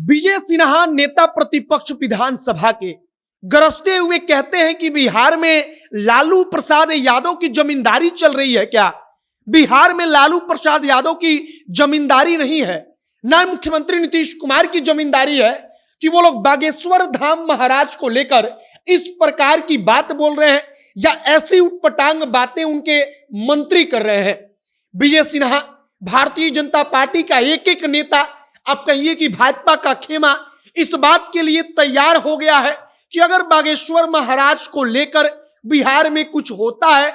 विजय सिन्हा नेता प्रतिपक्ष विधानसभा के गरजते हुए कहते हैं कि बिहार में लालू प्रसाद यादव की जमींदारी चल रही है क्या? बिहार में लालू प्रसाद यादव की जमींदारी नहीं है, ना मुख्यमंत्री नीतीश कुमार की जमींदारी है कि वो लोग बागेश्वर धाम महाराज को लेकर इस प्रकार की बात बोल रहे हैं या ऐसी उटपटांग बातें उनके मंत्री कर रहे हैं। विजय सिन्हा भारतीय जनता पार्टी का एक एक नेता, आप कहिए कि भाजपा का खेमा, इस बात के लिए तैयार हो गया है कि अगर बागेश्वर महाराज को लेकर बिहार में कुछ होता है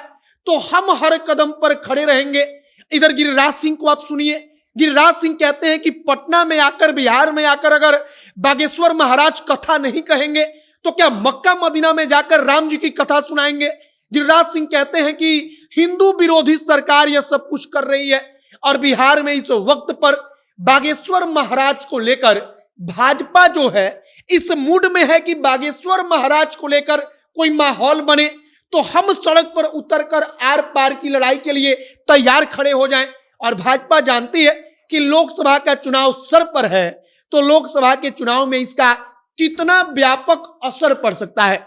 तो हम हर कदम पर खड़े रहेंगे। इधर गिरिराज सिंह को आप सुनिए, गिरिराज सिंह कहते हैं कि पटना में आकर, बिहार में आकर अगर बागेश्वर महाराज कथा नहीं कहेंगे तो क्या मक्का मदीना में जाकर राम जी की कथा सुनाएंगे। गिरिराज सिंह कहते हैं कि हिंदू विरोधी सरकार यह सब कुछ कर रही है और बिहार में इस वक्त पर बागेश्वर महाराज को लेकर भाजपा जो है इस मूड में है कि बागेश्वर महाराज को लेकर कोई माहौल बने तो हम सड़क पर उतरकर आर पार की लड़ाई के लिए तैयार खड़े हो जाएं। और भाजपा जानती है कि लोकसभा का चुनाव सर पर है तो लोकसभा के चुनाव में इसका कितना व्यापक असर पड़ सकता है।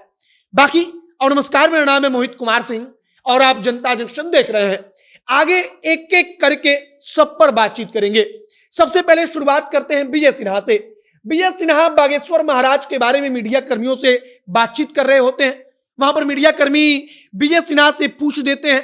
बाकी और नमस्कार, मेरा नाम है मोहित कुमार सिंह और आप जनता जंक्शन देख रहे हैं। आगे एक एक करके सब पर बातचीत करेंगे। सबसे पहले शुरुआत करते हैं विजय सिन्हा से। विजय सिन्हा बागेश्वर महाराज के बारे में मीडिया कर्मियों से बातचीत कर रहे होते हैं। वहां पर मीडिया कर्मी विजय सिन्हा से पूछ देते हैं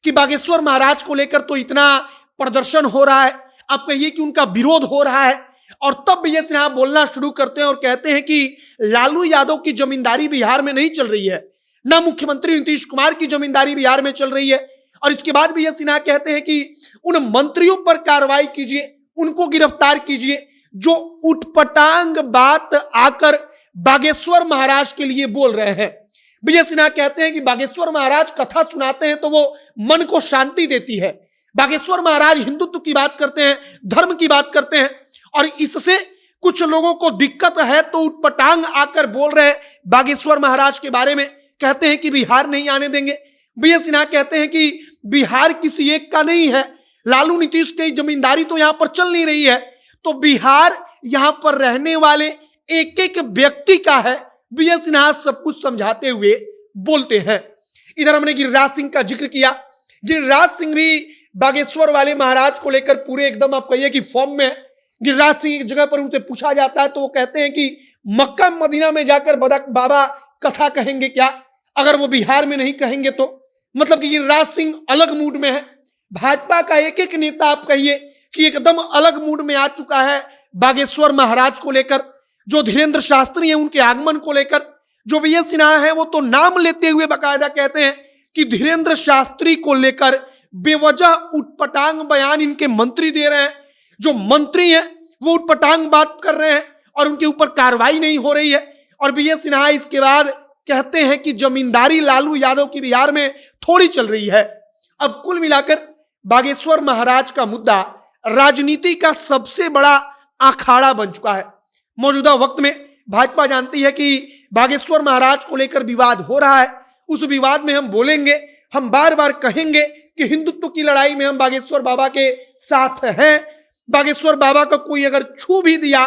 कि बागेश्वर महाराज को लेकर तो इतना प्रदर्शन हो रहा है, आप कहिए कि उनका विरोध हो रहा है, और तब विजय सिन्हा बोलना शुरू करते हैं और कहते हैं कि लालू यादव की जमींदारी बिहार में नहीं चल रही है, ना मुख्यमंत्री नीतीश कुमार की जमींदारी बिहार में चल रही है। और इसके बाद विजय सिन्हा कहते हैं कि उन मंत्रियों पर कार्रवाई कीजिए, उनको गिरफ्तार कीजिए जो उटपटांग बात आकर बागेश्वर महाराज के लिए बोल रहे हैं। विजय सिन्हा कहते हैं कि बागेश्वर महाराज कथा सुनाते हैं तो वो मन को शांति देती है। बागेश्वर महाराज हिंदुत्व की बात करते हैं, धर्म की बात करते हैं, और इससे कुछ लोगों को दिक्कत है तो उटपटांग आकर बोल रहे हैं बागेश्वर महाराज के बारे में, कहते हैं कि बिहार नहीं आने देंगे। विजय सिन्हा कहते हैं कि बिहार किसी एक का नहीं है, लालू नीतीश की जमींदारी तो यहां पर चल नहीं रही है, तो बिहार यहां पर रहने वाले एक एक व्यक्ति का है। विजय सिन्हा सब कुछ समझाते हुए बोलते हैं। इधर हमने गिरिराज सिंह का जिक्र किया। गिरिराज सिंह भी बागेश्वर वाले महाराज को लेकर पूरे एकदम आप कहिए कि फॉर्म में है। गिरिराज सिंह एक जगह पर उनसे पूछा जाता है तो वो कहते हैं कि मक्का मदीना में जाकर बाबा कथा कहेंगे क्या, अगर वो बिहार में नहीं कहेंगे तो। मतलब कि गिरिराज सिंह अलग मूड में है। भाजपा का एक एक नेता आप कहिए कि एकदम अलग मूड में आ चुका है बागेश्वर महाराज को लेकर। जो धीरेन्द्र शास्त्री हैं उनके आगमन को लेकर, जो विजय सिन्हा है वो तो नाम लेते हुए बाकायदा कहते हैं कि धीरेन्द्र शास्त्री को लेकर बेवजह उटपटांग बयान इनके मंत्री दे रहे हैं। जो मंत्री हैं वो उटपटांग बात कर रहे हैं और उनके ऊपर कार्रवाई नहीं हो रही है। और विजय सिन्हा इसके बाद कहते हैं कि जमींदारी लालू यादव की बिहार में थोड़ी चल रही है। अब कुल मिलाकर बागेश्वर महाराज का मुद्दा राजनीति का सबसे बड़ा अखाड़ा बन चुका है। मौजूदा वक्त में भाजपा जानती है कि बागेश्वर महाराज को लेकर विवाद हो रहा है, उस विवाद में हम बोलेंगे, हम बार बार कहेंगे कि हिंदुत्व की लड़ाई में हम बागेश्वर बाबा के साथ हैं। बागेश्वर बाबा का कोई अगर छू भी दिया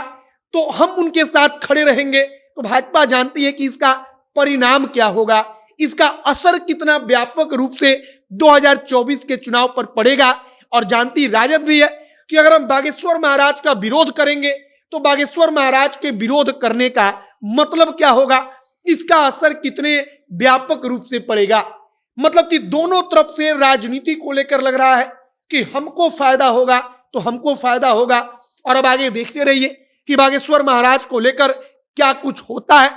तो हम उनके साथ खड़े रहेंगे। तो भाजपा जानती है कि इसका परिणाम क्या होगा, इसका असर कितना व्यापक रूप से 2024 के चुनाव पर पड़ेगा। और जानती राजद भी है कि अगर हम बागेश्वर महाराज का विरोध करेंगे तो बागेश्वर महाराज के विरोध करने का मतलब क्या होगा, इसका असर कितने व्यापक रूप से पड़ेगा। मतलब कि दोनों तरफ से राजनीति को लेकर लग रहा है कि हमको फायदा होगा तो हमको फायदा होगा। और अब आगे देखते रहिए कि बागेश्वर महाराज को लेकर क्या कुछ होता है।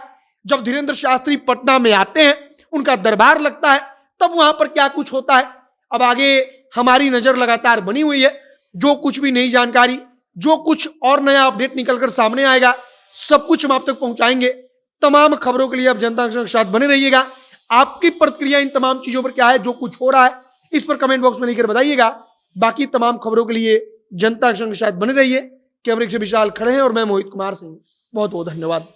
जब धीरेन्द्र शास्त्री पटना में आते हैं, उनका दरबार लगता है, तब वहां पर क्या कुछ होता है। अब आगे हमारी नजर लगातार बनी हुई है। जो कुछ भी नई जानकारी, जो कुछ और नया अपडेट निकलकर सामने आएगा, सब कुछ हम आप तक पहुंचाएंगे। तमाम खबरों के लिए आप जनता के साथ बने रहिएगा। आपकी प्रतिक्रिया इन तमाम चीजों पर क्या है, जो कुछ हो रहा है, इस पर कमेंट बॉक्स में लिखकर बताइएगा। बाकी तमाम खबरों के लिए जनता के साथ बने रहिए। कैमरे से विशाल खड़े हैं और मैं मोहित कुमार सिंह। बहुत बहुत धन्यवाद।